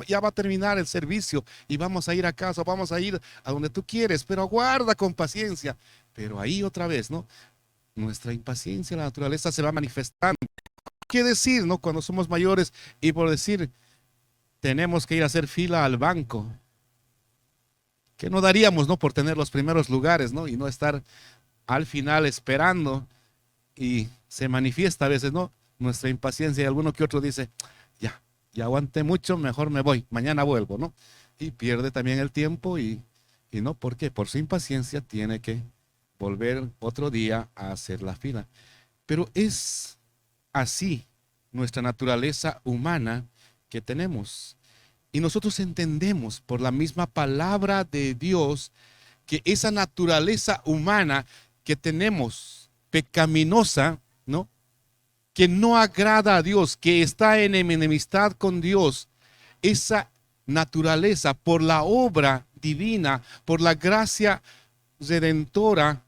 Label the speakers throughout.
Speaker 1: ya va a terminar el servicio y vamos a ir a casa, vamos a ir a donde tú quieres, pero aguarda con paciencia. Pero ahí otra vez, ¿no? Nuestra impaciencia, la naturaleza se va manifestando. ¿Qué decir, no? Cuando somos mayores y por decir, tenemos que ir a hacer fila al banco. ¿Qué no daríamos, no? Por tener los primeros lugares, ¿no? Y no estar al final esperando y se manifiesta a veces, ¿no? Nuestra impaciencia y alguno que otro dice, ya, ya aguanté mucho, mejor me voy, mañana vuelvo, ¿no? Y pierde también el tiempo y no, ¿por qué? Por su impaciencia tiene que volver otro día a hacer la fila. Pero es así nuestra naturaleza humana que tenemos. Y nosotros entendemos por la misma palabra de Dios que esa naturaleza humana que tenemos, pecaminosa, ¿no? Que no agrada a Dios, que está en enemistad con Dios, esa naturaleza por la obra divina, por la gracia redentora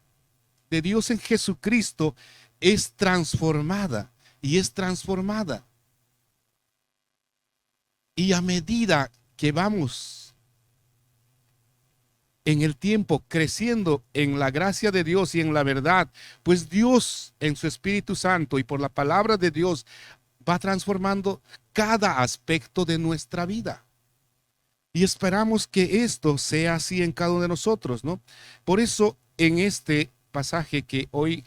Speaker 1: de Dios en Jesucristo, es transformada y es transformada. Y a medida que vamos en el tiempo creciendo en la gracia de Dios y en la verdad, pues Dios en su Espíritu Santo y por la palabra de Dios va transformando cada aspecto de nuestra vida. Y esperamos que esto sea así en cada uno de nosotros, ¿no? Por eso en este pasaje que hoy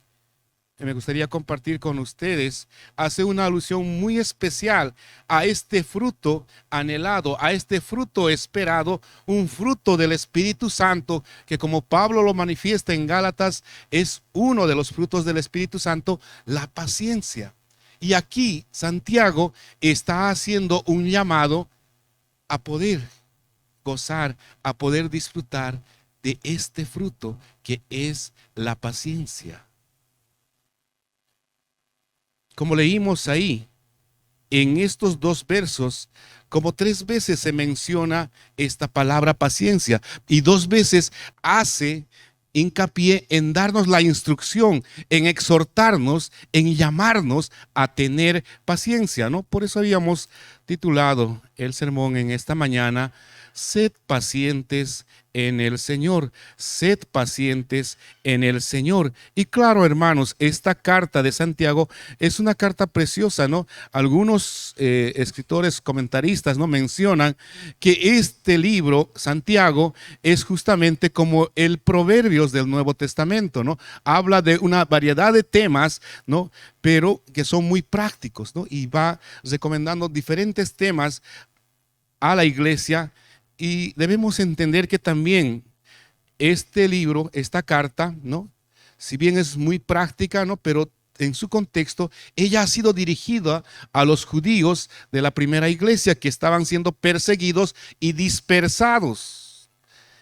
Speaker 1: me gustaría compartir con ustedes, hace una alusión muy especial a este fruto anhelado, a este fruto esperado, un fruto del Espíritu Santo, que como Pablo lo manifiesta en Gálatas, es uno de los frutos del Espíritu Santo, la paciencia. Y aquí Santiago está haciendo un llamado a poder gozar, a poder disfrutar de este fruto que es la paciencia. Como leímos ahí, en estos dos versos, como 3 veces se menciona esta palabra paciencia y 2 veces hace hincapié en darnos la instrucción, en exhortarnos, en llamarnos a tener paciencia, ¿no? Por eso habíamos titulado el sermón en esta mañana, sed pacientes en el Señor, sed pacientes en el Señor. Y claro, hermanos, esta carta de Santiago es una carta preciosa, ¿no? Algunos escritores, comentaristas, ¿no? Mencionan que este libro, Santiago, es justamente como el Proverbios del Nuevo Testamento, ¿no? Habla de una variedad de temas, ¿no? Pero que son muy prácticos, ¿no? Y va recomendando diferentes temas a la iglesia. Y debemos entender que también este libro, esta carta, ¿no? Si bien es muy práctica, ¿no? Pero en su contexto, ella ha sido dirigida a los judíos de la primera iglesia que estaban siendo perseguidos y dispersados.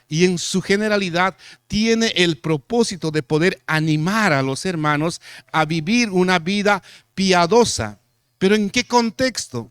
Speaker 1: Y en su generalidad tiene el propósito de poder animar a los hermanos a vivir una vida piadosa. ¿Pero en qué contexto?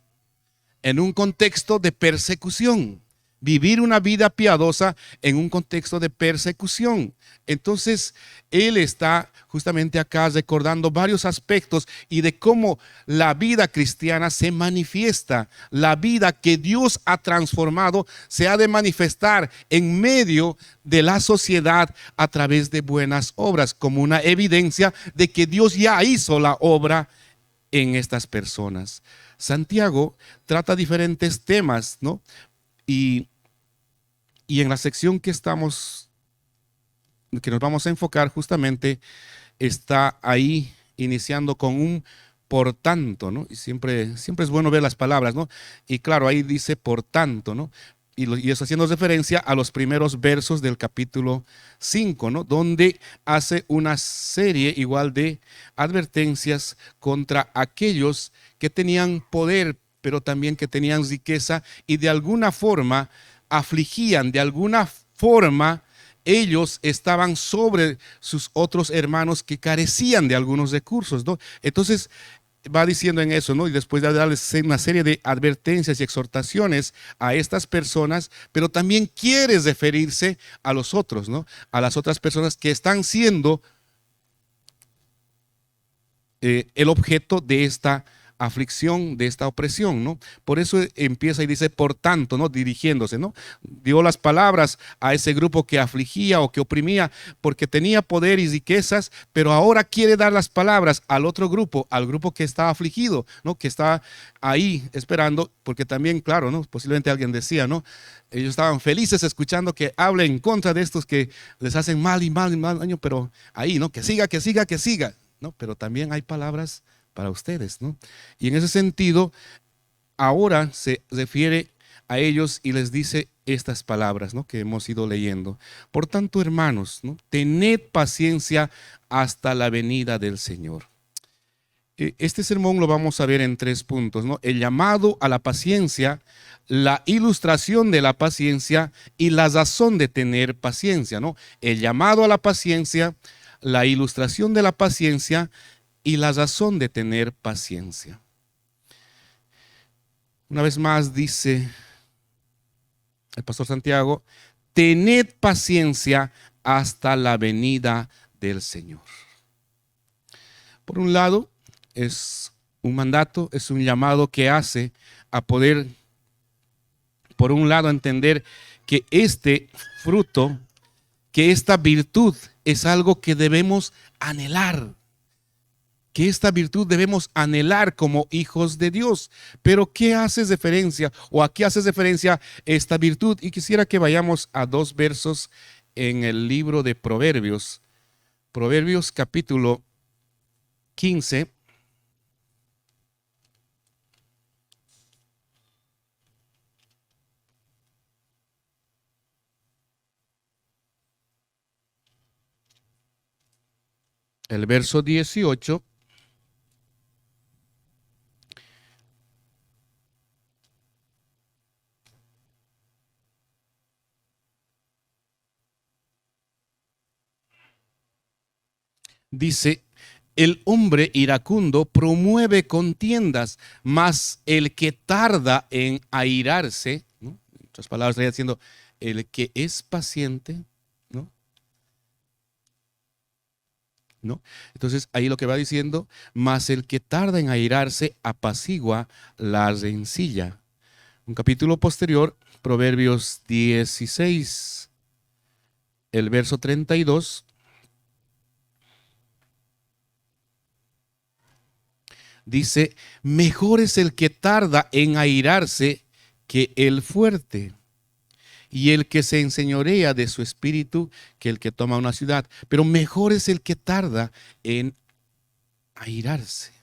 Speaker 1: En un contexto de persecución. Vivir una vida piadosa en un contexto de persecución. Entonces, él está justamente acá recordando varios aspectos y de cómo la vida cristiana se manifiesta. La vida que Dios ha transformado se ha de manifestar en medio de la sociedad a través de buenas obras, como una evidencia de que Dios ya hizo la obra en estas personas. Santiago trata diferentes temas, ¿no? Y en la sección que nos vamos a enfocar justamente está ahí iniciando con un por tanto, ¿no? Y siempre es bueno ver las palabras, ¿no? Y claro, ahí dice por tanto, ¿no? Y eso haciendo referencia a los primeros versos del capítulo 5, ¿no? Donde hace una serie igual de advertencias contra aquellos que tenían poder, pero también que tenían riqueza y de alguna forma afligían, de alguna forma ellos estaban sobre sus otros hermanos que carecían de algunos recursos, ¿no? Entonces va diciendo en eso, ¿no? Y después de darles una serie de advertencias y exhortaciones a estas personas, pero también quiere referirse a los otros, ¿no? A las otras personas que están siendo el objeto de esta aflicción, de esta opresión, ¿no? Por eso empieza y dice, por tanto, ¿no? Dirigiéndose, ¿no? Dio las palabras a ese grupo que afligía o que oprimía, porque tenía poder y riquezas, pero ahora quiere dar las palabras al otro grupo, al grupo que está afligido, ¿no? Que está ahí esperando, porque también, claro, ¿no? Posiblemente alguien decía, ¿no? Ellos estaban felices escuchando que hable en contra de estos que les hacen mal y mal y mal daño, pero ahí, ¿no? Que siga, que siga, que siga, ¿no? Pero también hay palabras para ustedes, ¿no? Y en ese sentido, ahora se refiere a ellos y les dice estas palabras, ¿no? Que hemos ido leyendo. Por tanto, hermanos, ¿no? Tened paciencia hasta la venida del Señor. Este sermón lo vamos a ver en 3 puntos, ¿no? El llamado a la paciencia, la ilustración de la paciencia y la razón de tener paciencia, ¿no? El llamado a la paciencia, la ilustración de la paciencia y la razón de tener paciencia. Una vez más dice el pastor Santiago, tened paciencia hasta la venida del Señor. Por un lado, es un mandato, es un llamado que hace a poder, por un lado, entender que este fruto, que esta virtud es algo que debemos anhelar, que esta virtud debemos anhelar como hijos de Dios. Pero ¿qué hace referencia o a qué hace referencia esta virtud? Y quisiera que vayamos a 2 versos en el libro de Proverbios. Proverbios capítulo 15. El verso 18 dice, el hombre iracundo promueve contiendas, mas el que tarda en airarse, ¿no? En otras palabras, estaría diciendo, el que es paciente, ¿no? ¿No? Entonces ahí lo que va diciendo, mas el que tarda en airarse apacigua la rencilla. Un capítulo posterior, Proverbios 16, el verso 32, dice, mejor es el que tarda en airarse que el fuerte, y el que se enseñorea de su espíritu que el que toma una ciudad. Pero mejor es el que tarda en airarse.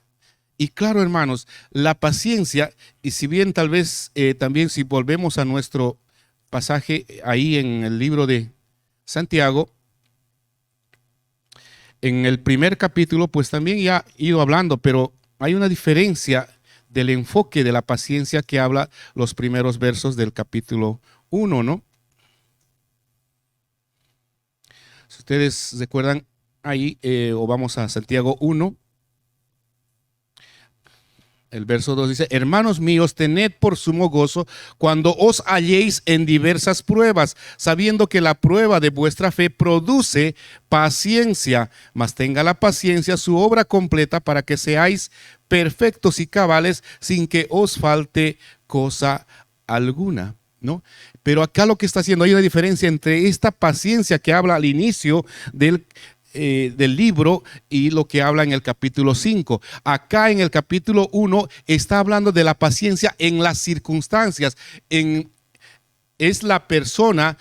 Speaker 1: Y claro, hermanos, la paciencia, y si bien tal vez también si volvemos a nuestro pasaje ahí en el libro de Santiago, en el primer capítulo, pues también ya he ido hablando, pero hay una diferencia del enfoque de la paciencia que habla los primeros versos del capítulo 1, ¿no? Si ustedes recuerdan ahí, o vamos a Santiago 1, el verso 2 dice, hermanos míos, tened por sumo gozo cuando os halléis en diversas pruebas, sabiendo que la prueba de vuestra fe produce paciencia, mas tenga la paciencia su obra completa para que seáis perfectos y cabales sin que os falte cosa alguna, ¿no? Pero acá lo que está haciendo, hay una diferencia entre esta paciencia que habla al inicio del libro y lo que habla en el capítulo 5. Acá en el capítulo 1 está hablando de la paciencia en las circunstancias. Es la persona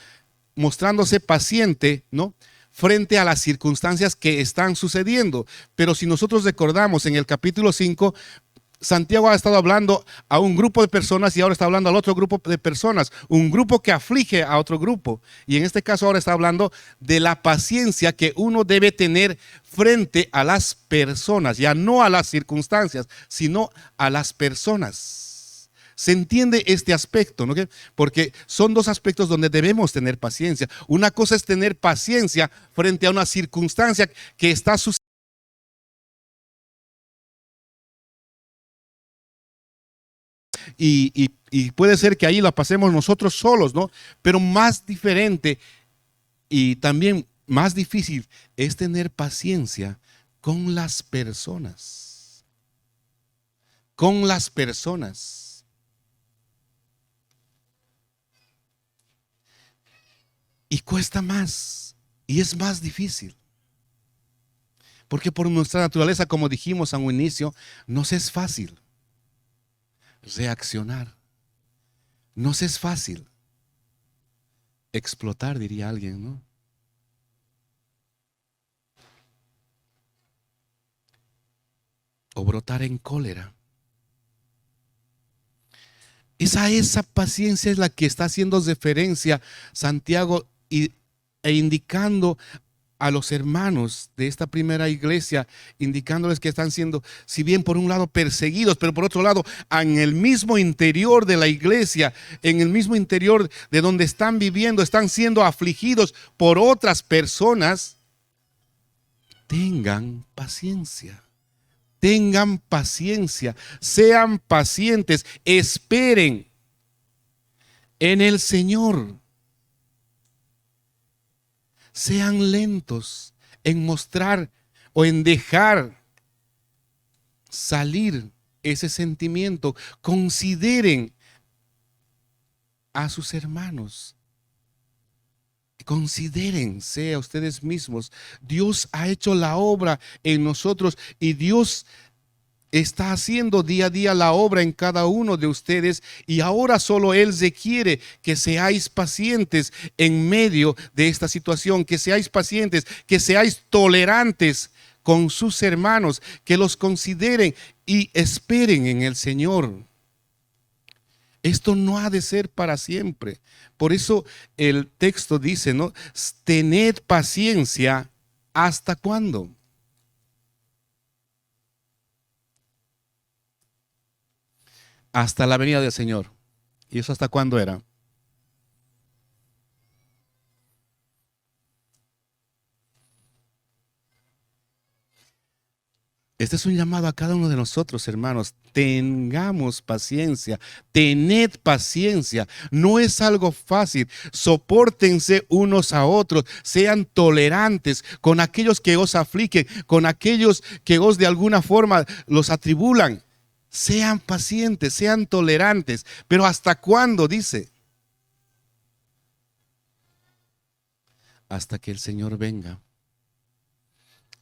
Speaker 1: mostrándose paciente, ¿no? Frente a las circunstancias que están sucediendo. Pero si nosotros recordamos en el capítulo 5, Santiago ha estado hablando a un grupo de personas y ahora está hablando al otro grupo de personas, un grupo que aflige a otro grupo. Y en este caso ahora está hablando de la paciencia que uno debe tener frente a las personas, ya no a las circunstancias, sino a las personas. ¿Se entiende este aspecto? ¿No? Porque son 2 aspectos donde debemos tener paciencia. Una cosa es tener paciencia frente a una circunstancia que está sucediendo. Y puede ser que ahí la pasemos nosotros solos, ¿no? Pero más diferente y también más difícil es tener paciencia con las personas. con las personas. Y cuesta más, y es más difícil. Porque por nuestra naturaleza, como dijimos a un inicio, nos es fácil reaccionar. Nos es fácil explotar, diría alguien, ¿no? O brotar en cólera. Esa paciencia es la que está haciendo referencia Santiago e indicando a los hermanos de esta primera iglesia, indicándoles que están siendo, si bien por un lado perseguidos, pero por otro lado, en el mismo interior de la iglesia, en el mismo interior de donde están viviendo, están siendo afligidos por otras personas. Tengan paciencia. Tengan paciencia, sean pacientes, esperen en el Señor. Sean lentos en mostrar o en dejar salir ese sentimiento. Consideren a sus hermanos. Considérense a ustedes mismos. Dios ha hecho la obra en nosotros y Dios está haciendo día a día la obra en cada uno de ustedes, y ahora solo Él requiere que seáis pacientes en medio de esta situación, que seáis pacientes, que seáis tolerantes con sus hermanos, que los consideren y esperen en el Señor. Esto no ha de ser para siempre. Por eso el texto dice, ¿no? Tened paciencia, ¿hasta cuándo? Hasta la venida del Señor. ¿Y eso hasta cuándo era? Este es un llamado a cada uno de nosotros, hermanos. Tengamos paciencia, tened paciencia. No es algo fácil. Sopórtense unos a otros. Sean tolerantes con aquellos que os afliquen, con aquellos que os de alguna forma los atribulan. Sean pacientes, sean tolerantes. Pero ¿hasta cuándo? Dice. Hasta que el Señor venga.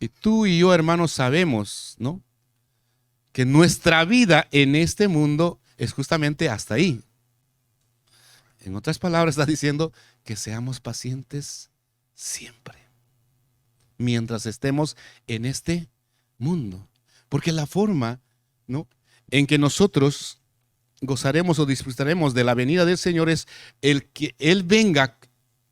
Speaker 1: Y tú y yo, hermanos, sabemos, ¿no?, que nuestra vida en este mundo es justamente hasta ahí. En otras palabras, está diciendo que seamos pacientes siempre, mientras estemos en este mundo. Porque la forma, ¿no?, en que nosotros gozaremos o disfrutaremos de la venida del Señor es el que Él venga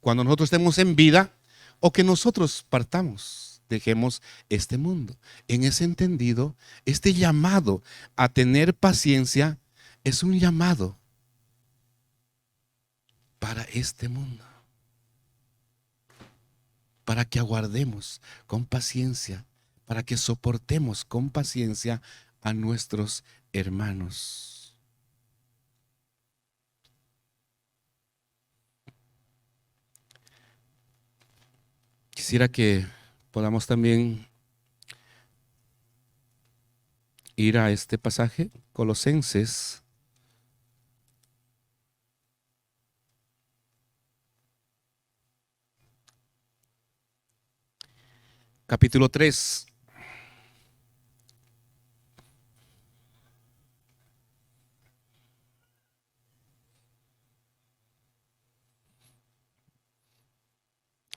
Speaker 1: cuando nosotros estemos en vida, o que nosotros partamos. Dejemos este mundo. En ese entendido, este llamado a tener paciencia es un llamado para este mundo, para que aguardemos con paciencia, para que soportemos con paciencia a nuestros hermanos. Quisiera que podamos también ir a este pasaje, Colosenses, capítulo 3.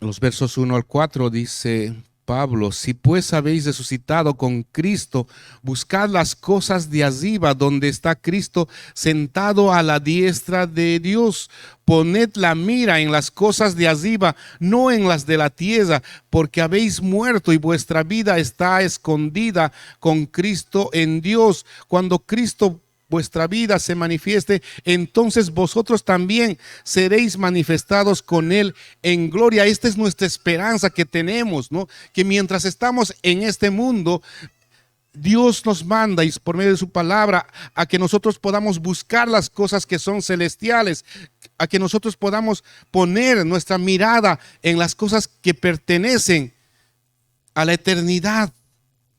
Speaker 1: Los versos 1 al 4 dice Pablo: si pues habéis resucitado con Cristo, buscad las cosas de arriba, donde está Cristo sentado a la diestra de Dios. Poned la mira en las cosas de arriba, no en las de la tierra, porque habéis muerto y vuestra vida está escondida con Cristo en Dios. Cuando Cristo vuestra vida se manifieste, entonces vosotros también seréis manifestados con Él en gloria. Esta es nuestra esperanza que tenemos, ¿no? Que mientras estamos en este mundo, Dios nos manda, y por medio de su palabra, a que nosotros podamos buscar las cosas que son celestiales, a que nosotros podamos poner nuestra mirada en las cosas que pertenecen a la eternidad,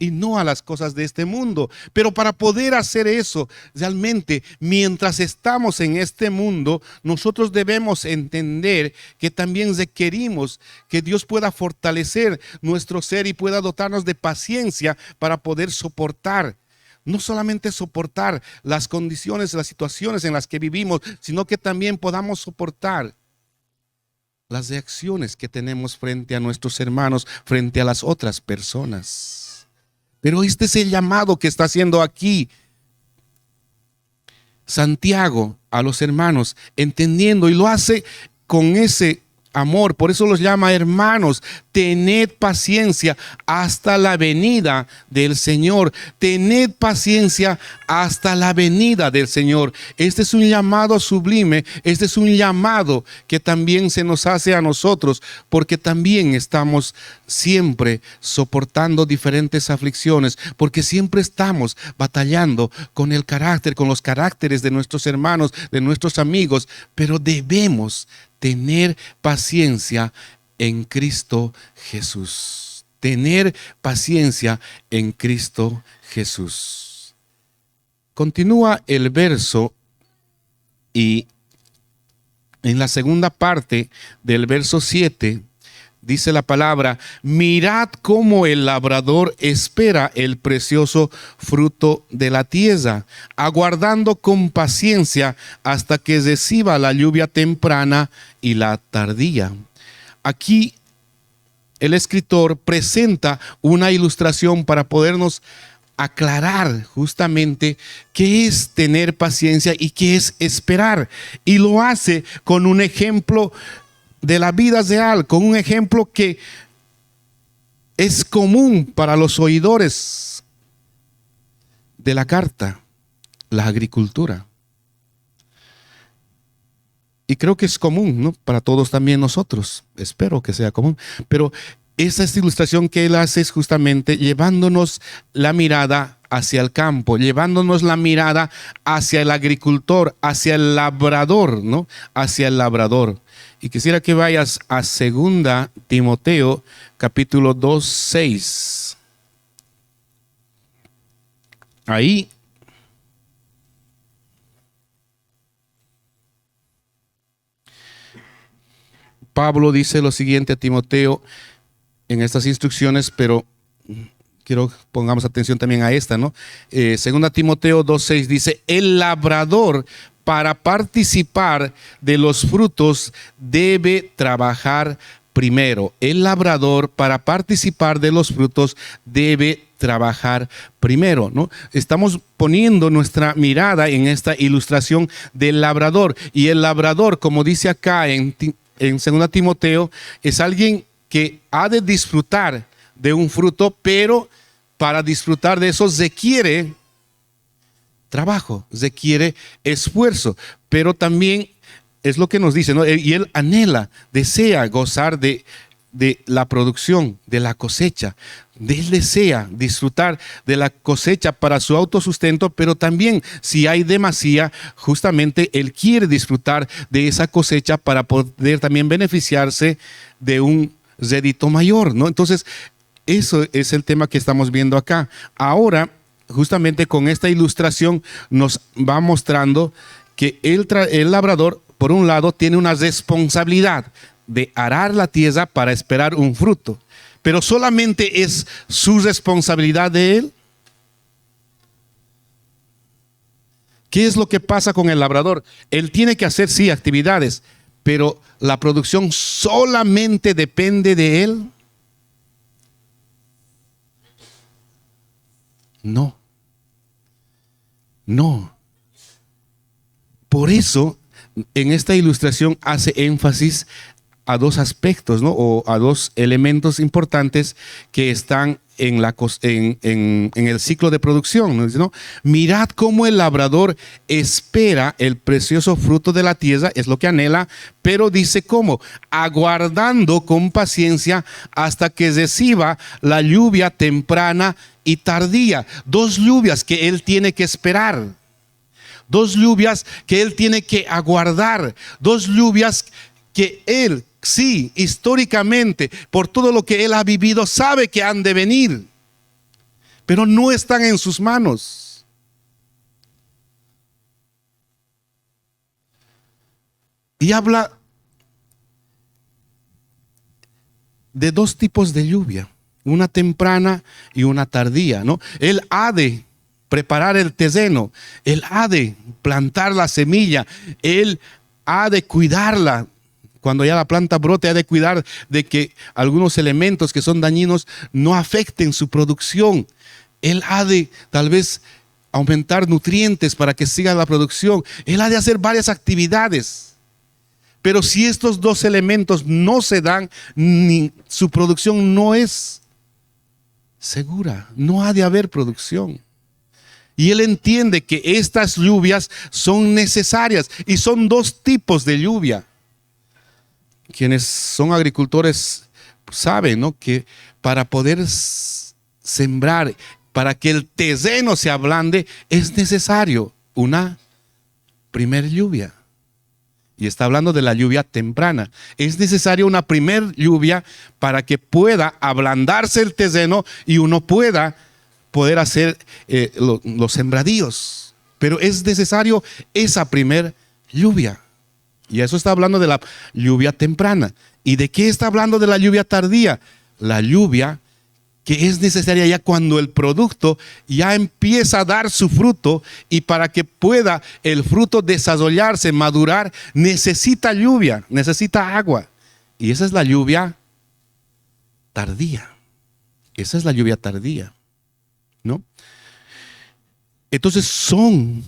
Speaker 1: y no a las cosas de este mundo. Pero para poder hacer eso, realmente, mientras estamos en este mundo, nosotros debemos entender que también requerimos que Dios pueda fortalecer nuestro ser y pueda dotarnos de paciencia para poder soportar. No solamente soportar las condiciones, las situaciones en las que vivimos, sino que también podamos soportar las reacciones que tenemos frente a nuestros hermanos, frente a las otras personas. Pero este es el llamado que está haciendo aquí Santiago a los hermanos, entendiendo, y lo hace con ese amor. Por eso los llama hermanos. Tened paciencia hasta la venida del Señor. Tened paciencia hasta la venida del Señor. Este es un llamado sublime. Este es un llamado que también se nos hace a nosotros, porque también estamos siempre soportando diferentes aflicciones, porque siempre estamos batallando con el carácter, con los caracteres de nuestros hermanos, de nuestros amigos, pero debemos tener paciencia en Cristo Jesús. Tener paciencia en Cristo Jesús. Continúa el verso y en la segunda parte del verso 7 dice la palabra: mirad cómo el labrador espera el precioso fruto de la tierra, aguardando con paciencia hasta que reciba la lluvia temprana y la tardía. Aquí el escritor presenta una ilustración para podernos aclarar justamente qué es tener paciencia y qué es esperar. Y lo hace con un ejemplo de la vida real, con un ejemplo que es común para los oidores de la carta: la agricultura. Y creo que es común, ¿no?, para todos también nosotros. Espero que sea común. Pero esa ilustración que él hace es justamente llevándonos la mirada hacia el campo, llevándonos la mirada hacia el agricultor, hacia el labrador, ¿no? Hacia el labrador. Y quisiera que vayas a 2 Timoteo, capítulo 2, 6. Ahí Pablo dice lo siguiente a Timoteo en estas instrucciones, pero quiero que pongamos atención también a esta, ¿no? 2 Timoteo 2:6 dice: el labrador, para participar de los frutos, debe trabajar primero. El labrador, para participar de los frutos, debe trabajar primero, ¿no? Estamos poniendo nuestra mirada en esta ilustración del labrador. Y el labrador, como dice acá en 2 Timoteo, es alguien que ha de disfrutar de un fruto, pero para disfrutar de eso requiere trabajo, requiere esfuerzo, pero también es lo que nos dice, ¿no? Y él anhela, desea gozar de la producción, de la cosecha. Él desea disfrutar de la cosecha para su autosustento, pero también, si hay demasía, justamente él quiere disfrutar de esa cosecha para poder también beneficiarse de un rédito mayor, ¿no? Entonces, eso es el tema que estamos viendo acá. Ahora, justamente con esta ilustración nos va mostrando que el labrador, por un lado, tiene una responsabilidad de arar la tierra para esperar un fruto, pero solamente es su responsabilidad de él. ¿Qué es lo que pasa con el labrador? Él tiene que hacer, sí, actividades, pero la producción solamente depende de él. No. Por eso, en esta ilustración hace énfasis a dos aspectos, ¿no?, o a dos elementos importantes que están en el ciclo de producción, ¿no? Mirad cómo el labrador espera el precioso fruto de la tierra, es lo que anhela, pero dice cómo: aguardando con paciencia hasta que reciba la lluvia temprana y tardía. Dos lluvias que él tiene que esperar, dos lluvias que él tiene que aguardar, dos lluvias que él, sí, históricamente, por todo lo que él ha vivido, sabe que han de venir. pero no están en sus manos. Y habla de dos tipos de lluvia, una temprana y una tardía, ¿no? Él ha de preparar el terreno, él ha de plantar la semilla, él ha de cuidarla. Cuando ya la planta brote, ha de cuidar de que algunos elementos que son dañinos no afecten su producción. Él ha de tal vez aumentar nutrientes para que siga la producción. Él ha de hacer varias actividades. Pero si estos dos elementos no se dan, su producción no es segura. No ha de haber producción. Y él entiende que estas lluvias son necesarias y son dos tipos de lluvia. Quienes son agricultores saben, ¿no?, que para poder sembrar, para que el terreno se ablande, es necesario una primer lluvia. Y está hablando de la lluvia temprana. Es necesaria una primer lluvia para que pueda ablandarse el terreno y uno poder hacer los sembradíos. Pero es necesario esa primer lluvia. Y eso está hablando de la lluvia temprana. ¿Y de qué está hablando de la lluvia tardía? La lluvia que es necesaria ya cuando el producto ya empieza a dar su fruto, y para que pueda el fruto desarrollarse, madurar, necesita lluvia, necesita agua. Y esa es la lluvia tardía. Esa es la lluvia tardía, ¿no? Entonces son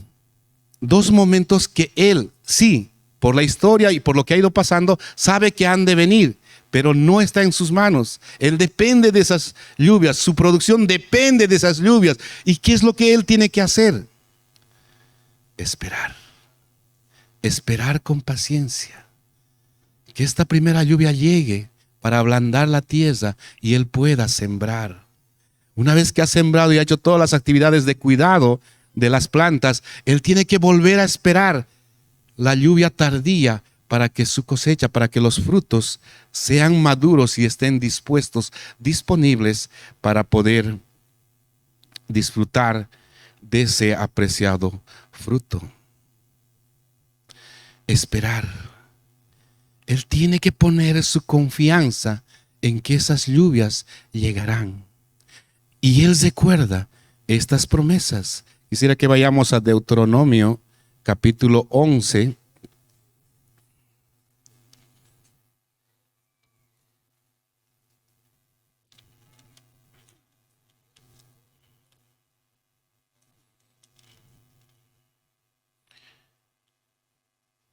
Speaker 1: dos momentos que él, sí, por la historia y por lo que ha ido pasando, sabe que han de venir, pero no está en sus manos. Él depende de esas lluvias, su producción depende de esas lluvias. ¿Y qué es lo que él tiene que hacer? Esperar. Esperar con paciencia. Que esta primera lluvia llegue para ablandar la tierra y él pueda sembrar. Una vez que ha sembrado y ha hecho todas las actividades de cuidado de las plantas, él tiene que volver a esperar la lluvia tardía para que su cosecha, para que los frutos sean maduros y estén dispuestos, disponibles para poder disfrutar de ese apreciado fruto. Esperar. Él tiene que poner su confianza en que esas lluvias llegarán. Y él recuerda estas promesas. Quisiera que vayamos a Deuteronomio capítulo 11.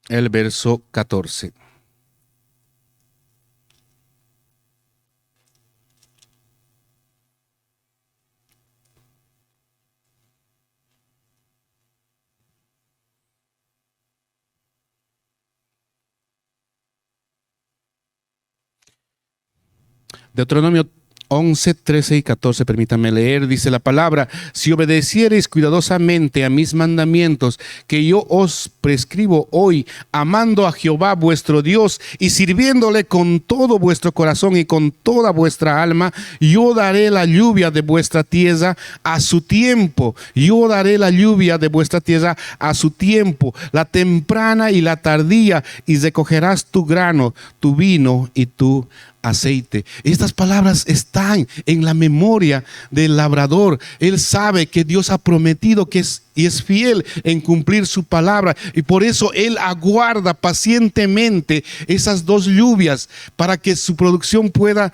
Speaker 1: El verso 14. Deuteronomio 11, 13 y 14, permítanme leer, dice la palabra: si obedeciereis cuidadosamente a mis mandamientos que yo os prescribo hoy, amando a Jehová vuestro Dios y sirviéndole con todo vuestro corazón y con toda vuestra alma, yo daré la lluvia de vuestra tierra a su tiempo. Yo daré la lluvia de vuestra tierra a su tiempo, la temprana y la tardía, y recogerás tu grano, tu vino y tu aceite. Estas palabras están en la memoria del labrador. Él sabe que Dios ha prometido y es fiel en cumplir su palabra, y por eso él aguarda pacientemente esas dos lluvias para que su producción pueda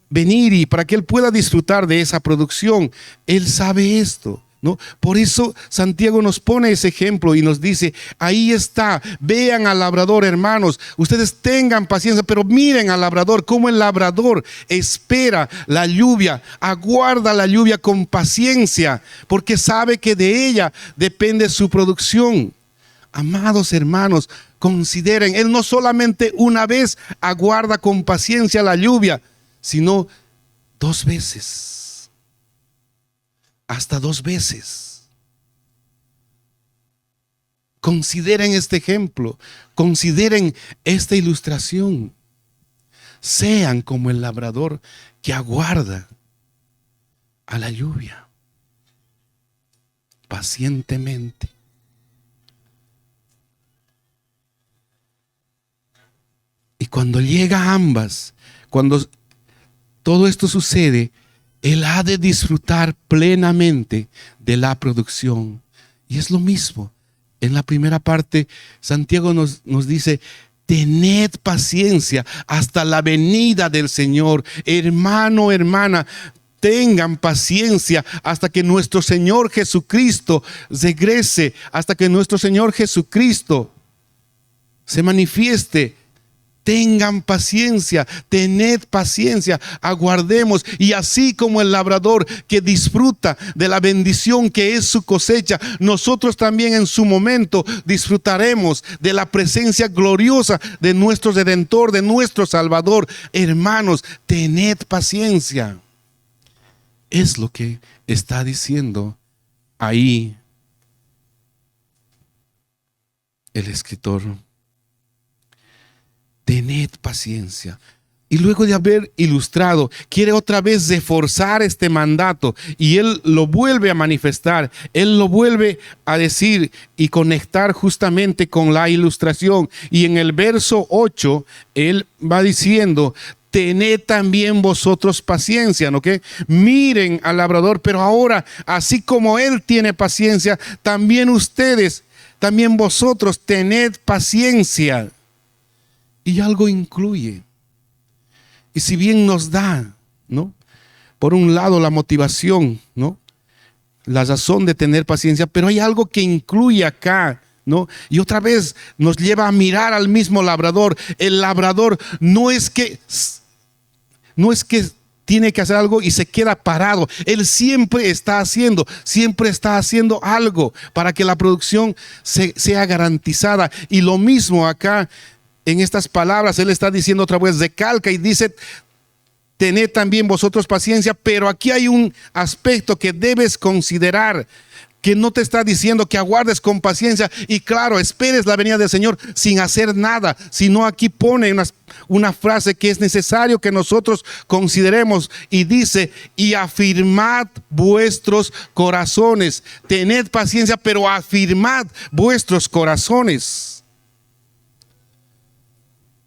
Speaker 1: venir y para que él pueda disfrutar de esa producción. Él sabe esto, ¿no? Por eso Santiago nos pone ese ejemplo y nos dice: ahí está, vean al labrador, hermanos, ustedes tengan paciencia, pero miren al labrador, cómo el labrador espera la lluvia, aguarda la lluvia con paciencia, porque sabe que de ella depende su producción. Amados hermanos, consideren, él no solamente una vez aguarda con paciencia la lluvia, sino dos veces. Hasta dos veces. Consideren este ejemplo, consideren esta ilustración. Sean como el labrador que aguarda a la lluvia, pacientemente. Y cuando llega a ambas, cuando todo esto sucede, Él ha de disfrutar plenamente de la producción. Y es lo mismo. En la primera parte, Santiago nos dice: tened paciencia hasta la venida del Señor. Hermano, hermana, tengan paciencia hasta que nuestro Señor Jesucristo regrese, hasta que nuestro Señor Jesucristo se manifieste. Tengan paciencia, tened paciencia, aguardemos. Y así como el labrador que disfruta de la bendición que es su cosecha, nosotros también en su momento disfrutaremos de la presencia gloriosa de nuestro Redentor, de nuestro Salvador. Hermanos, tened paciencia. Es lo que está diciendo ahí el escritor. Tened paciencia. Y luego de haber ilustrado, quiere otra vez reforzar este mandato, y Él lo vuelve a manifestar, Él lo vuelve a decir y conectar justamente con la ilustración. Y en el verso 8, Él va diciendo: tened también vosotros paciencia, ¿no? ¿Qué? Miren al labrador, pero ahora, así como Él tiene paciencia, también ustedes, también vosotros tened paciencia. Y algo incluye. Y si bien nos da, ¿no?, por un lado la motivación, ¿no?, la razón de tener paciencia, pero hay algo que incluye acá, ¿no? Y otra vez nos lleva a mirar al mismo labrador. El labrador no es que tiene que hacer algo y se queda parado. Él siempre está haciendo algo para que la producción sea garantizada. Y lo mismo acá. En estas palabras Él está diciendo otra vez, recalca y dice: tened también vosotros paciencia. Pero aquí hay un aspecto que debes considerar, que no te está diciendo que aguardes con paciencia y claro, esperes la venida del Señor sin hacer nada, sino aquí pone una frase que es necesario que nosotros consideremos, y dice: y afirmad vuestros corazones. Tened paciencia, pero afirmad vuestros corazones.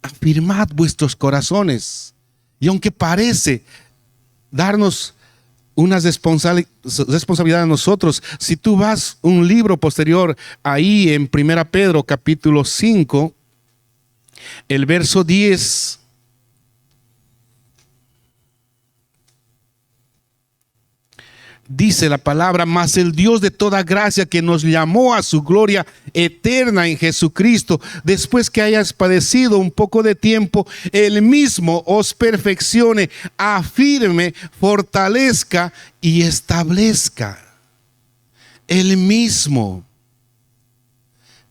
Speaker 1: Afirmad vuestros corazones. Y aunque parece darnos una responsabilidad a nosotros, si tú vas un libro posterior ahí en 1 Pedro capítulo 5, el verso 10, dice la palabra: mas el Dios de toda gracia, que nos llamó a su gloria eterna en Jesucristo, después que hayas padecido un poco de tiempo, Él mismo os perfeccione, afirme, fortalezca y establezca. Él mismo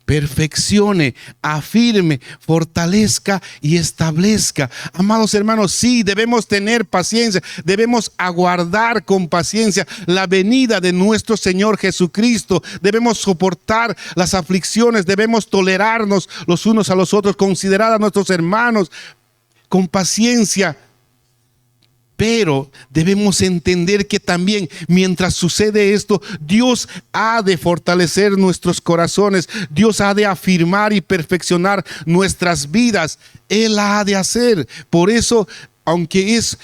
Speaker 1: perfeccione, afirme, fortalezca y establezca. Amados hermanos, sí, debemos tener paciencia, debemos aguardar con paciencia la venida de nuestro Señor Jesucristo. Debemos soportar las aflicciones, debemos tolerarnos los unos a los otros, considerar a nuestros hermanos con paciencia. Pero debemos entender que también mientras sucede esto, Dios ha de fortalecer nuestros corazones. Dios ha de afirmar y perfeccionar nuestras vidas. Él ha de hacer. Por eso, aunque es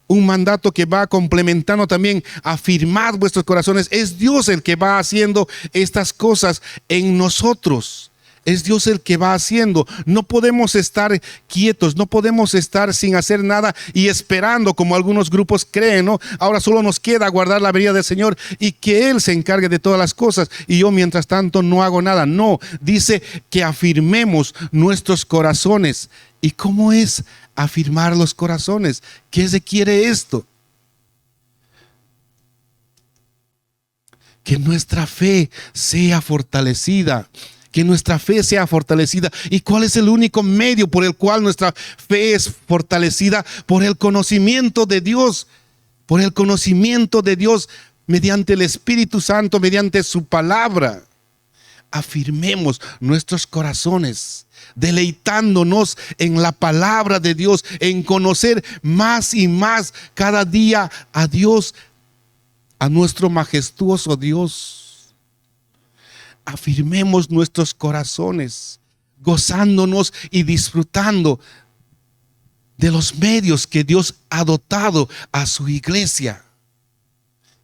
Speaker 1: un mandato que va complementando también: afirmad vuestros corazones, es Dios el que va haciendo estas cosas en nosotros. Es Dios el que va haciendo. No podemos estar quietos, no podemos estar sin hacer nada y esperando, como algunos grupos creen, ¿no? Ahora solo nos queda guardar la venida del Señor y que Él se encargue de todas las cosas, y yo mientras tanto no hago nada. No, dice que afirmemos nuestros corazones. ¿Y cómo es afirmar los corazones? ¿Qué requiere esto? Que nuestra fe sea fortalecida. Que nuestra fe sea fortalecida. ¿Y cuál es el único medio por el cual nuestra fe es fortalecida? Por el conocimiento de Dios. Por el conocimiento de Dios mediante el Espíritu Santo, mediante su palabra. Afirmemos nuestros corazones, deleitándonos en la palabra de Dios, en conocer más y más cada día a Dios, a nuestro majestuoso Dios. Afirmemos nuestros corazones, gozándonos y disfrutando de los medios que Dios ha dotado a su iglesia,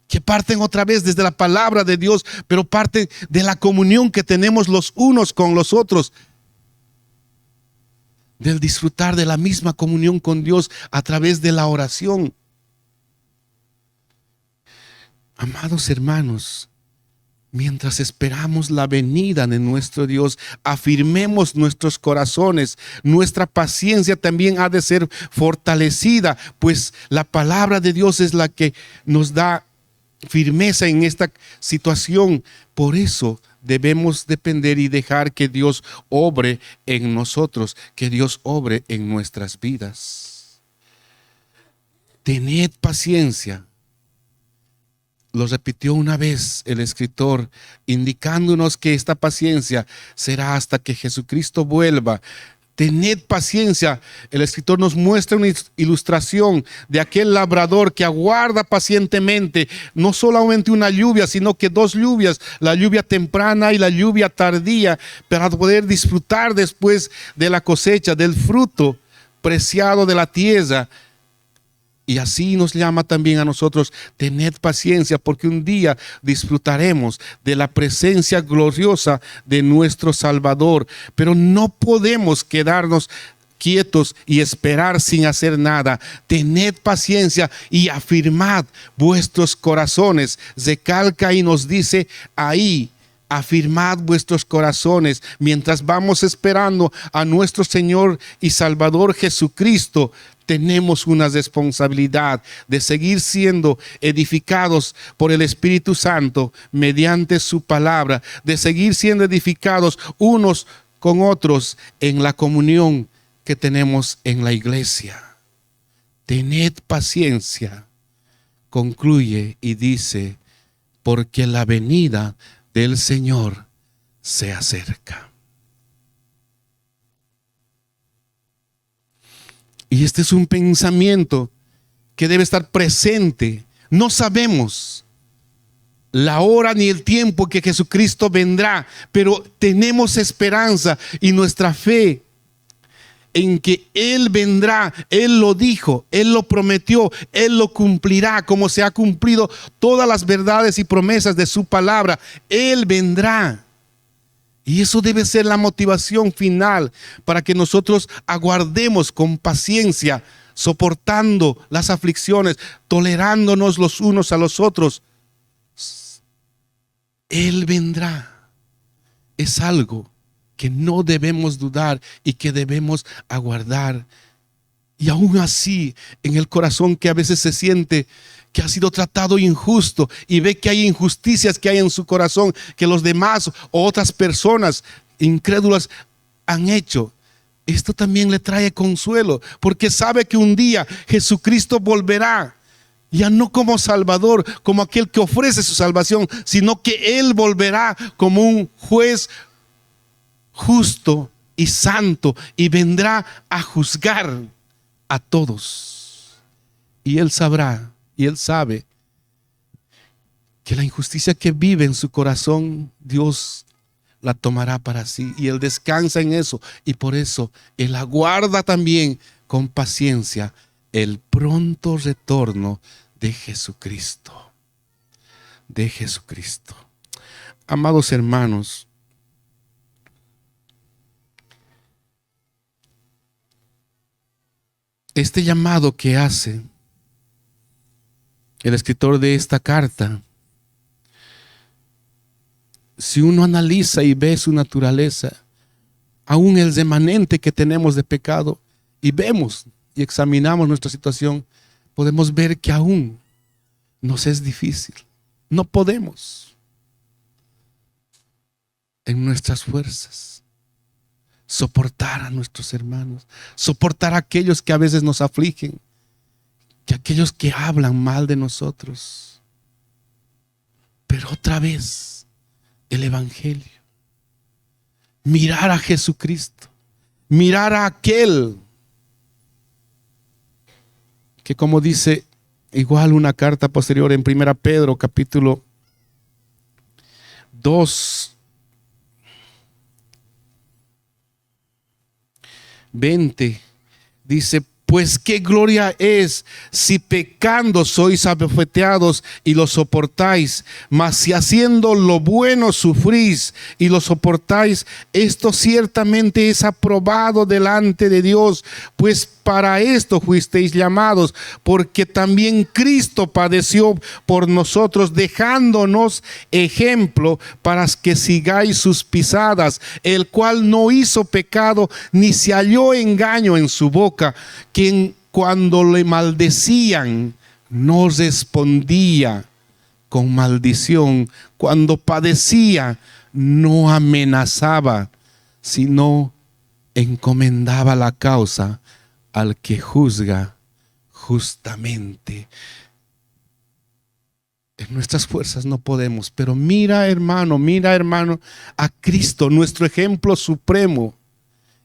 Speaker 1: que parten otra vez desde la palabra de Dios, pero parten de la comunión que tenemos los unos con los otros, del disfrutar de la misma comunión con Dios a través de la oración. Amados hermanos, mientras esperamos la venida de nuestro Dios, afirmemos nuestros corazones. Nuestra paciencia también ha de ser fortalecida, pues la palabra de Dios es la que nos da firmeza en esta situación. Por eso debemos depender y dejar que Dios obre en nosotros, que Dios obre en nuestras vidas. Tened paciencia. Lo repitió una vez el escritor, indicándonos que esta paciencia será hasta que Jesucristo vuelva. Tened paciencia. El escritor nos muestra una ilustración de aquel labrador que aguarda pacientemente no solamente una lluvia, sino que dos lluvias, la lluvia temprana y la lluvia tardía, para poder disfrutar después de la cosecha, del fruto preciado de la tierra. Y así nos llama también a nosotros: tened paciencia, porque un día disfrutaremos de la presencia gloriosa de nuestro Salvador. Pero no podemos quedarnos quietos y esperar sin hacer nada. Tened paciencia y afirmad vuestros corazones. Recalca y nos dice ahí: afirmad vuestros corazones. Mientras vamos esperando a nuestro Señor y Salvador Jesucristo, tenemos una responsabilidad de seguir siendo edificados por el Espíritu Santo mediante su palabra, de seguir siendo edificados unos con otros en la comunión que tenemos en la iglesia. Tened paciencia. Concluye y dice: porque la venida del Señor se acerca. Y este es un pensamiento que debe estar presente. No sabemos la hora ni el tiempo que Jesucristo vendrá, pero tenemos esperanza y nuestra fe en que Él vendrá. Él lo dijo, Él lo prometió, Él lo cumplirá, como se ha cumplido todas las verdades y promesas de su palabra. Él vendrá. Y eso debe ser la motivación final para que nosotros aguardemos con paciencia, soportando las aflicciones, tolerándonos los unos a los otros. Él vendrá. Es algo que no debemos dudar y que debemos aguardar. Y aún así, en el corazón que a veces se siente que ha sido tratado injusto y ve que hay injusticias que hay en su corazón que los demás o otras personas incrédulas han hecho, esto también le trae consuelo, porque sabe que un día Jesucristo volverá, ya no como Salvador, como aquel que ofrece su salvación, sino que Él volverá como un juez justo y santo, y vendrá a juzgar a todos. Y Él sabrá, y Él sabe que la injusticia que vive en su corazón, Dios la tomará para sí, y Él descansa en eso, y por eso Él aguarda también con paciencia el pronto retorno de Jesucristo. De Jesucristo. Amados hermanos, este llamado que hace el escritor de esta carta, si uno analiza y ve su naturaleza, aún el remanente que tenemos de pecado, y vemos y examinamos nuestra situación, podemos ver que aún nos es difícil. No podemos en nuestras fuerzas soportar a nuestros hermanos, soportar a aquellos que a veces nos afligen, que aquellos que hablan mal de nosotros. Pero otra vez, el Evangelio, mirar a Jesucristo, mirar a aquel que, como dice igual una carta posterior en 1 Pedro capítulo 2, 20, dice: pues qué gloria es si pecando sois abofeteados y lo soportáis, mas si haciendo lo bueno sufrís y lo soportáis, esto ciertamente es aprobado delante de Dios, pues para esto fuisteis llamados, porque también Cristo padeció por nosotros, dejándonos ejemplo para que sigáis sus pisadas, el cual no hizo pecado ni se halló engaño en su boca, quien cuando le maldecían no respondía con maldición, cuando padecía no amenazaba, sino encomendaba la causa al que juzga justamente. En nuestras fuerzas no podemos, pero mira hermano, a Cristo, nuestro ejemplo supremo.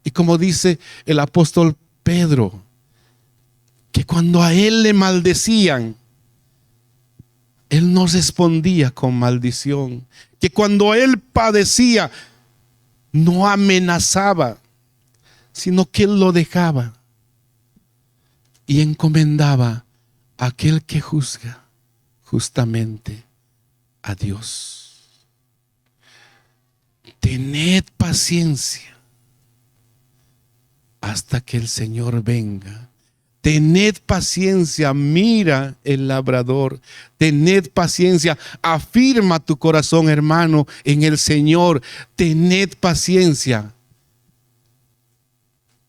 Speaker 1: Y como dice el apóstol Pedro, que cuando a él le maldecían, él no respondía con maldición. Que cuando él padecía, no amenazaba, sino que él lo dejaba y encomendaba a aquel que juzga justamente, a Dios. Tened paciencia hasta que el Señor venga. Tened paciencia, mira el labrador. Tened paciencia, afirma tu corazón, hermano, en el Señor. Tened paciencia,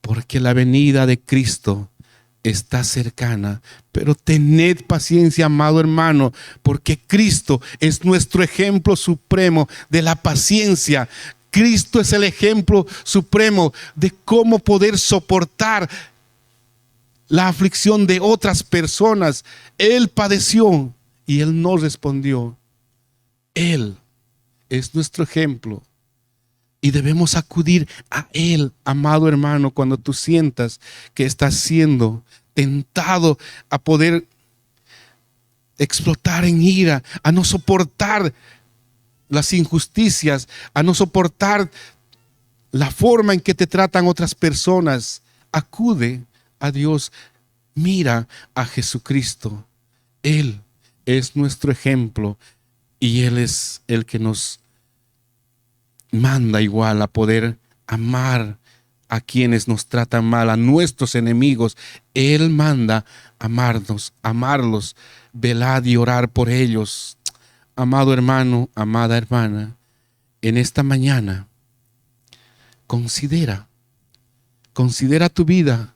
Speaker 1: porque la venida de Cristo está cercana. Pero tened paciencia, amado hermano, porque Cristo es nuestro ejemplo supremo de la paciencia. Cristo es el ejemplo supremo de cómo poder soportar la aflicción de otras personas. Él padeció y Él no respondió. Él es nuestro ejemplo y debemos acudir a Él, amado hermano, cuando tú sientas que estás siendo tentado a poder explotar en ira, a no soportar las injusticias, a no soportar la forma en que te tratan otras personas. Acude a Dios, mira a Jesucristo. Él es nuestro ejemplo y Él es el que nos manda igual a poder amar a quienes nos tratan mal, a nuestros enemigos. Él manda amarnos, amarlos, velad y orar por ellos. Amado hermano, amada hermana, en esta mañana considera tu vida.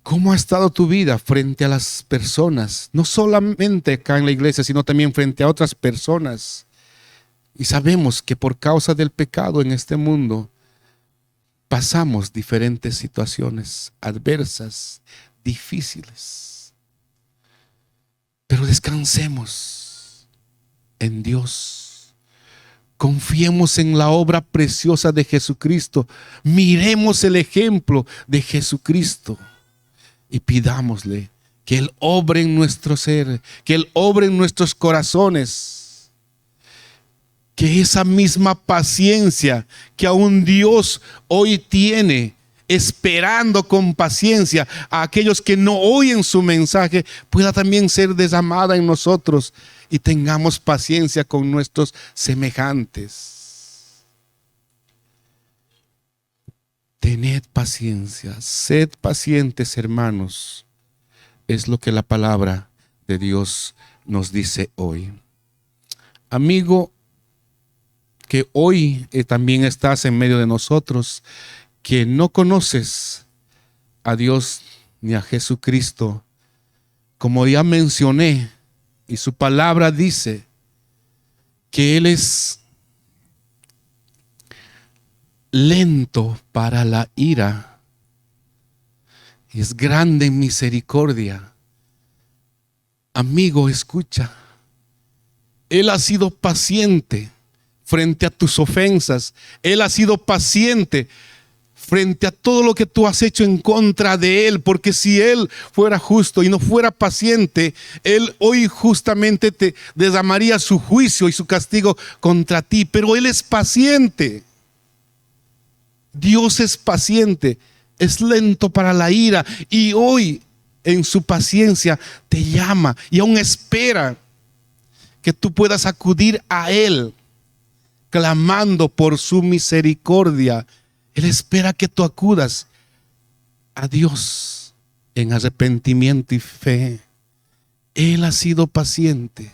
Speaker 1: ¿Cómo ha estado tu vida frente a las personas? No solamente acá en la iglesia, sino también frente a otras personas. Y sabemos que por causa del pecado en este mundo pasamos diferentes situaciones adversas, difíciles. Pero descansemos en Dios. Confiemos en la obra preciosa de Jesucristo. Miremos el ejemplo de Jesucristo y pidámosle que Él obre en nuestro ser, que Él obre en nuestros corazones. Que esa misma paciencia que aún Dios hoy tiene, esperando con paciencia a aquellos que no oyen su mensaje, pueda también ser derramada en nosotros y tengamos paciencia con nuestros semejantes. Tened paciencia, sed pacientes, hermanos. Es lo que la palabra de Dios nos dice hoy. Amigo, que hoy también estás en medio de nosotros, que no conoces a Dios ni a Jesucristo, como ya mencioné, y su palabra dice que Él es lento para la ira y es grande en misericordia. Amigo, escucha, Él ha sido paciente frente a tus ofensas. Él ha sido paciente frente a todo lo que tú has hecho en contra de Él, porque si Él fuera justo y no fuera paciente, Él hoy justamente te derramaría su juicio y su castigo contra ti, pero Él es paciente. Dios es paciente, es lento para la ira y hoy en su paciencia te llama y aún espera que tú puedas acudir a Él clamando por su misericordia. Él espera que tú acudas a Dios en arrepentimiento y fe. Él ha sido paciente.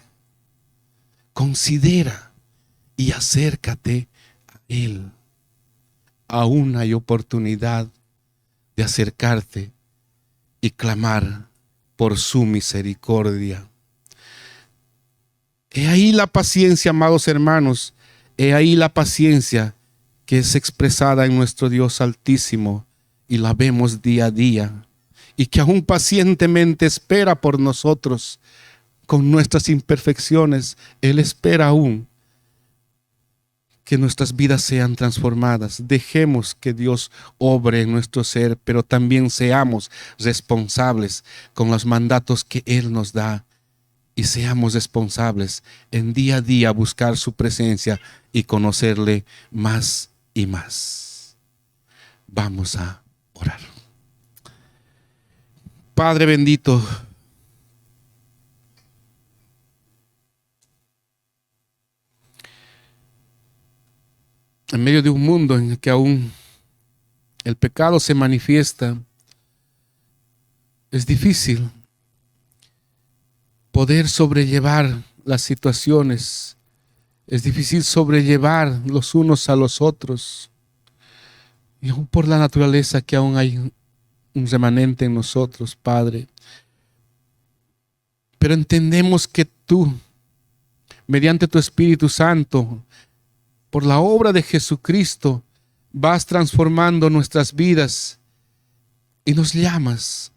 Speaker 1: Considera y acércate a Él. Aún hay oportunidad de acercarte y clamar por su misericordia. He ahí la paciencia, amados hermanos. He ahí la paciencia que es expresada en nuestro Dios Altísimo y la vemos día a día, y que aún pacientemente espera por nosotros con nuestras imperfecciones. Él espera aún que nuestras vidas sean transformadas. Dejemos que Dios obre en nuestro ser, pero también seamos responsables con los mandatos que Él nos da, y seamos responsables en día a día buscar su presencia y conocerle más y más. Vamos a orar. Padre bendito, en medio de un mundo en el que aún el pecado se manifiesta, es difícil poder sobrellevar las situaciones. Es difícil sobrellevar los unos a los otros. Y aún por la naturaleza que aún hay un remanente en nosotros, Padre. Pero entendemos que tú, mediante tu Espíritu Santo, por la obra de Jesucristo, vas transformando nuestras vidas y nos llamas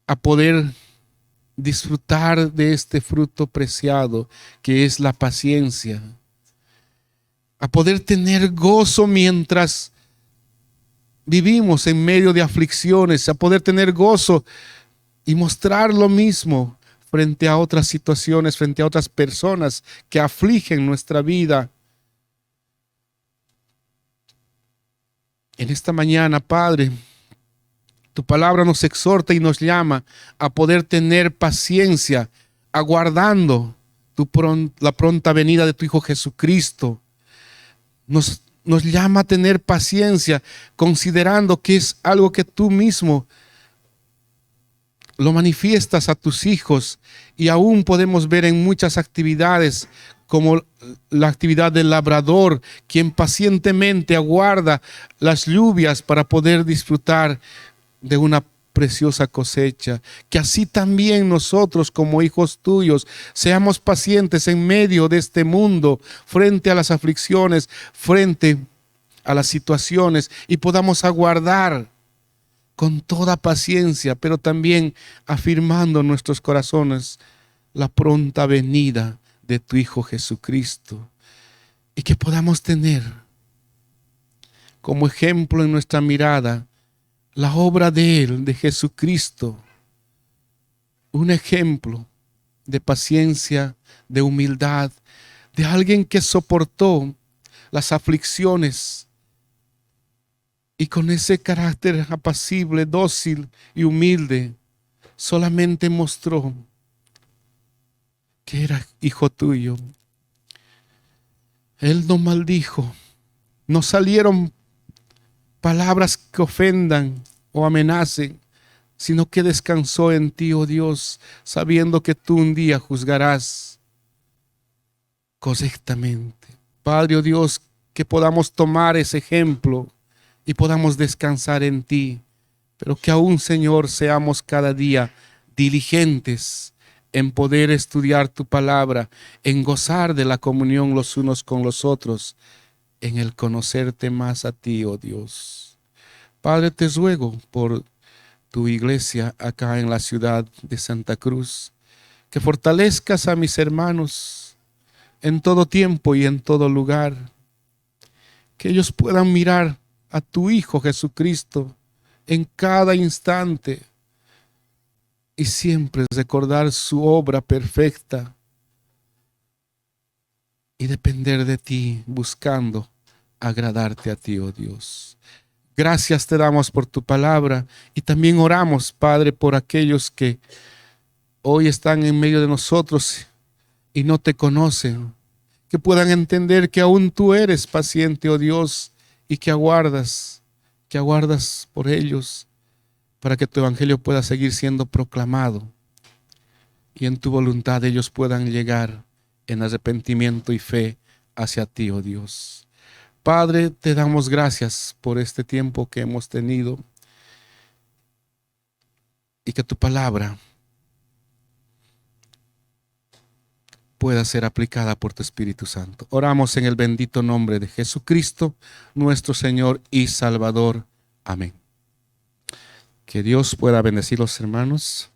Speaker 1: a poder disfrutar de este fruto preciado que es la paciencia, a poder tener gozo mientras vivimos en medio de aflicciones, a poder tener gozo y mostrar lo mismo frente a otras situaciones, frente a otras personas que afligen nuestra vida. En esta mañana, Padre, tu palabra nos exhorta y nos llama a poder tener paciencia, aguardando la pronta venida de tu Hijo Jesucristo. Nos llama a tener paciencia, considerando que es algo que tú mismo lo manifiestas a tus hijos, y aún podemos ver en muchas actividades, como la actividad del labrador, quien pacientemente aguarda las lluvias para poder disfrutar de una preciosa cosecha. Que así también nosotros, como hijos tuyos, seamos pacientes en medio de este mundo, frente a las aflicciones, frente a las situaciones, y podamos aguardar con toda paciencia, pero también afirmando en nuestros corazones la pronta venida de tu Hijo Jesucristo, y que podamos tener como ejemplo en nuestra mirada la obra de Él, de Jesucristo, un ejemplo de paciencia, de humildad, de alguien que soportó las aflicciones y con ese carácter apacible, dócil y humilde, solamente mostró que era hijo tuyo. Él no maldijo, no salieron palabras que ofendan o amenacen, sino que descansó en ti, oh Dios, sabiendo que tú un día juzgarás correctamente. Padre, oh Dios, que podamos tomar ese ejemplo y podamos descansar en ti, pero que aún, Señor, seamos cada día diligentes en poder estudiar tu palabra, en gozar de la comunión los unos con los otros, en el conocerte más a ti, oh Dios. Padre, te ruego por tu iglesia acá en la ciudad de Santa Cruz, que fortalezcas a mis hermanos en todo tiempo y en todo lugar, que ellos puedan mirar a tu Hijo Jesucristo en cada instante y siempre recordar su obra perfecta y depender de ti, buscando agradarte a ti, oh Dios. Gracias te damos por tu palabra y también oramos, Padre, por aquellos que hoy están en medio de nosotros y no te conocen, que puedan entender que aún tú eres paciente, oh Dios, y que aguardas por ellos para que tu evangelio pueda seguir siendo proclamado y en tu voluntad ellos puedan llegar en arrepentimiento y fe hacia ti, oh Dios. Padre, te damos gracias por este tiempo que hemos tenido y que tu palabra pueda ser aplicada por tu Espíritu Santo. Oramos en el bendito nombre de Jesucristo, nuestro Señor y Salvador. Amén. Que Dios pueda bendecir los hermanos.